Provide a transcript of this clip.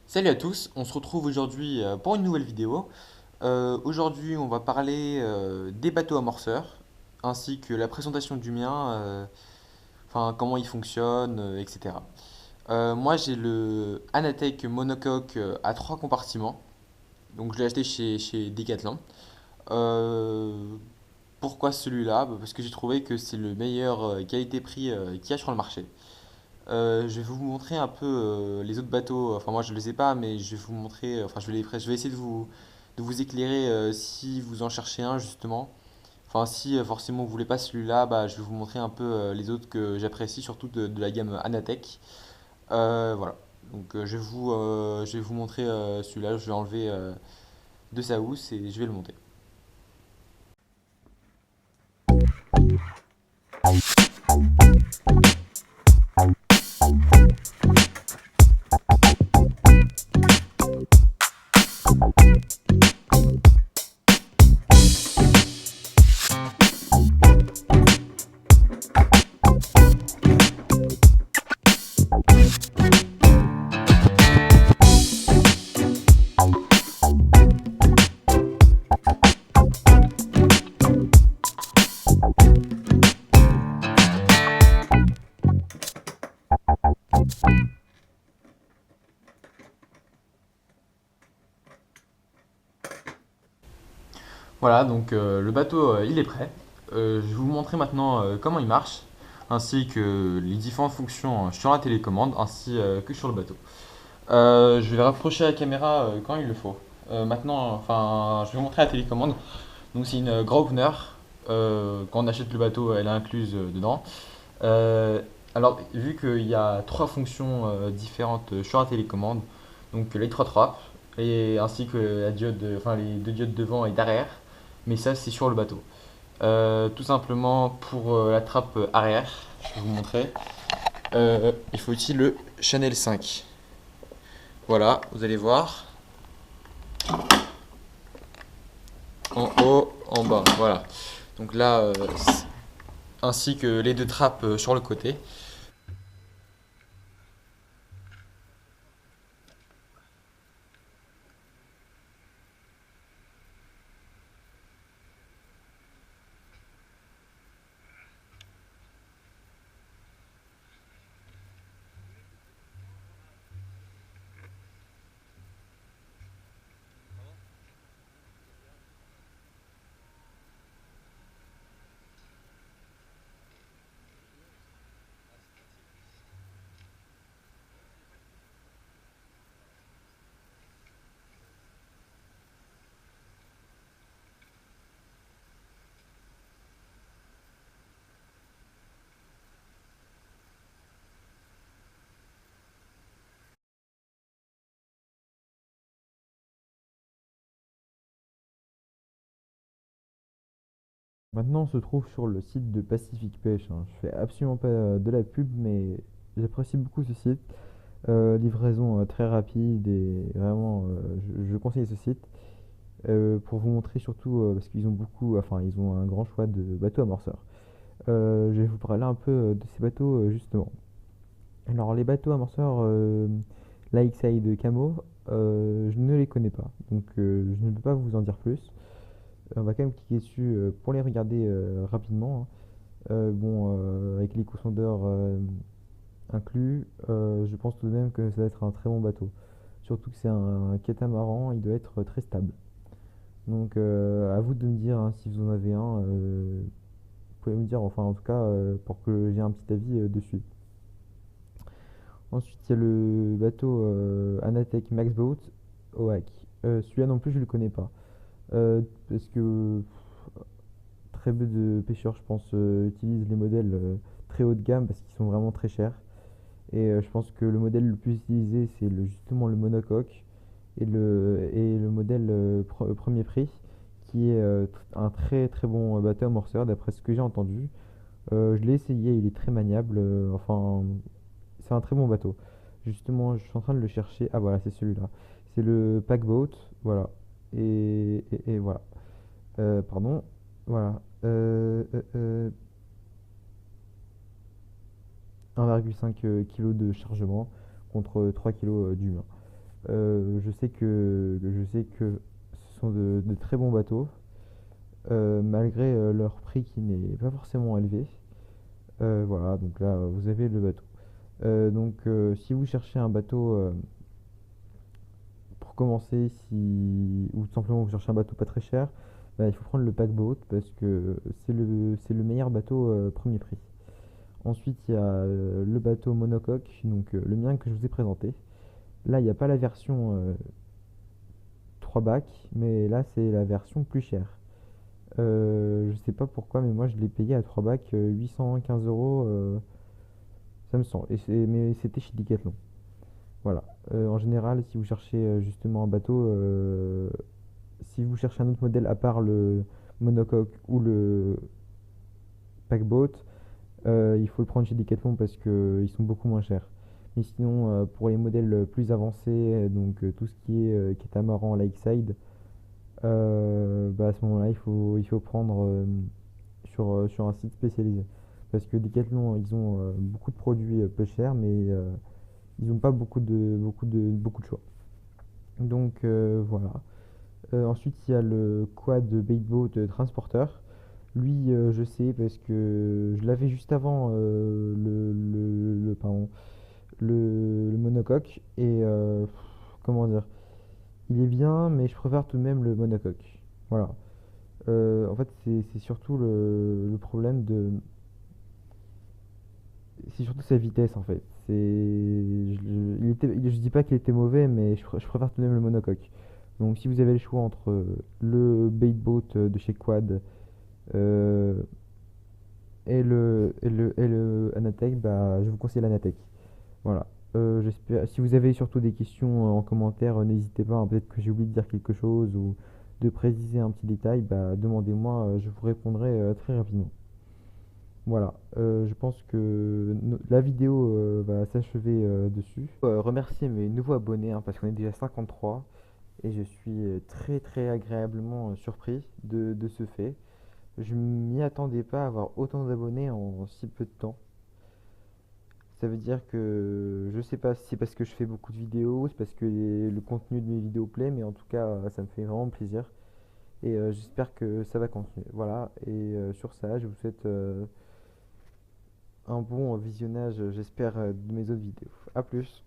Salut à tous, on se retrouve aujourd'hui pour une nouvelle vidéo. Aujourd'hui, on va parler des bateaux amorceurs, ainsi que la présentation du mien, enfin comment il fonctionne, etc. Moi, j'ai le Anatech monocoque à 3 compartiments, donc je l'ai acheté chez Decathlon. Euh, Pourquoi celui-là? Bah, parce que j'ai trouvé que c'est le meilleur qualité-prix qu'il y a sur le marché. Je vais vous montrer un peu les autres bateaux. Enfin, moi je ne les ai pas, mais je vais vous montrer. Enfin, je vais essayer de vous éclairer si vous en cherchez un justement. Enfin, si forcément vous voulez pas celui-là, bah, je vais vous montrer un peu les autres que j'apprécie, surtout de la gamme Anatech. Voilà. Donc, je vais vous montrer celui-là. Je vais enlever de sa housse et je vais le monter. Voilà, donc le bateau il est prêt. Je vais vous montrer maintenant comment il marche, ainsi que les différentes fonctions sur la télécommande, ainsi que sur le bateau. Je vais rapprocher la caméra quand il le faut. Maintenant, enfin, je vais vous montrer la télécommande. Donc c'est une Grosvenor. Quand on achète le bateau, elle est incluse dedans. Euh, alors, vu qu'il y a 3 fonctions différentes sur la télécommande, donc les 3 trappes, et ainsi que la diode, enfin les 2 diodes devant et derrière, mais ça c'est sur le bateau. Tout simplement pour la trappe arrière, je vais vous montrer, il faut utiliser le Chanel 5. Voilà, vous allez voir, en haut, en bas, voilà. Donc là, ainsi que les 2 trappes sur le côté. Maintenant, on se trouve sur le site de Pacific Pêche, hein. Je fais absolument pas de la pub, mais j'apprécie beaucoup ce site. Livraison très rapide et vraiment, je conseille ce site pour vous montrer surtout parce qu'ils ont beaucoup, enfin, ils ont un grand choix de bateaux amorceurs. Je vais vous parler un peu de ces bateaux justement. Alors, les bateaux amorceurs Lakeside de Camo, je ne les connais pas, donc je ne peux pas vous en dire plus. On va quand même cliquer dessus pour les regarder rapidement, hein. Bon, avec l'éco-sondeur inclus, je pense tout de même que ça va être un très bon bateau. Surtout que c'est un catamaran, il doit être très stable. Donc à vous de me dire hein, si vous en avez un. Vous pouvez me dire, enfin en tout cas, pour que j'ai un petit avis dessus. Ensuite, il y a le bateau Anatech Max Boat OAK. Celui-là non plus, je le connais pas. Parce que très peu de pêcheurs, je pense, utilisent les modèles très haut de gamme parce qu'ils sont vraiment très chers. Et je pense que le modèle le plus utilisé, c'est justement le monocoque et le modèle premier prix, qui est un très très bon bateau amorceur, d'après ce que j'ai entendu. Je l'ai essayé, il est très maniable. Enfin, c'est un très bon bateau. Justement, je suis en train de le chercher. Ah voilà, c'est celui-là. C'est le Packboat, voilà. Et voilà. Pardon. Voilà. 1,5 kg de chargement contre 3 kg d'humain. Je sais que ce sont de très bons bateaux, malgré leur prix qui n'est pas forcément élevé. Voilà, donc là, vous avez le bateau. Si vous cherchez un bateau pour commencer, ou tout simplement vous cherchez un bateau pas très cher, bah, il faut prendre le paquebot parce que c'est le meilleur bateau premier prix. Ensuite, il y a le bateau monocoque, donc le mien que je vous ai présenté. Là, il n'y a pas la version 3 bacs, mais là, c'est la version plus chère. Je sais pas pourquoi, mais moi, je l'ai payé à 3 bacs 815 euros, ça me semble. Mais c'était chez Decathlon. Voilà. En général, si vous cherchez justement un bateau, si vous cherchez un autre modèle à part le monocoque ou le paquebot, il faut le prendre chez Decathlon parce qu'ils sont beaucoup moins chers. Mais sinon, pour les modèles plus avancés, donc tout ce qui est catamaran, lakeside, bah, à ce moment-là, il faut prendre sur un site spécialisé. Parce que Decathlon, ils ont beaucoup de produits peu chers, mais ils n'ont pas beaucoup de choix. Donc voilà. Ensuite, il y a le quad Baitboat Transporter. Lui, je sais parce que je l'avais juste avant pardon, le monocoque. Et comment dire, il est bien, mais je préfère tout de même le monocoque. Voilà. En fait, c'est surtout le problème de. C'est surtout sa vitesse en fait. Je dis pas qu'il était mauvais, mais je préfère tout de même le monocoque. Donc, si vous avez le choix entre le Baitboat de chez Quad euh, et le Anatech, bah, je vous conseille l'Anatech. Voilà. J'espère. Si vous avez surtout des questions en commentaire, n'hésitez pas, hein. Peut-être que j'ai oublié de dire quelque chose ou de préciser un petit détail, bah, demandez-moi, je vous répondrai très rapidement. Voilà, je pense que la vidéo va s'achever dessus. Remercier mes nouveaux abonnés, hein, parce qu'on est déjà 53 et je suis très très agréablement surpris de ce fait. Je m'y attendais pas à avoir autant d'abonnés en si peu de temps. Ça veut dire que je sais pas si c'est parce que je fais beaucoup de vidéos, c'est parce que le contenu de mes vidéos plaît, mais en tout cas, ça me fait vraiment plaisir. Et j'espère que ça va continuer. Voilà, et sur ça, je vous souhaite un bon visionnage, j'espère, de mes autres vidéos. A plus!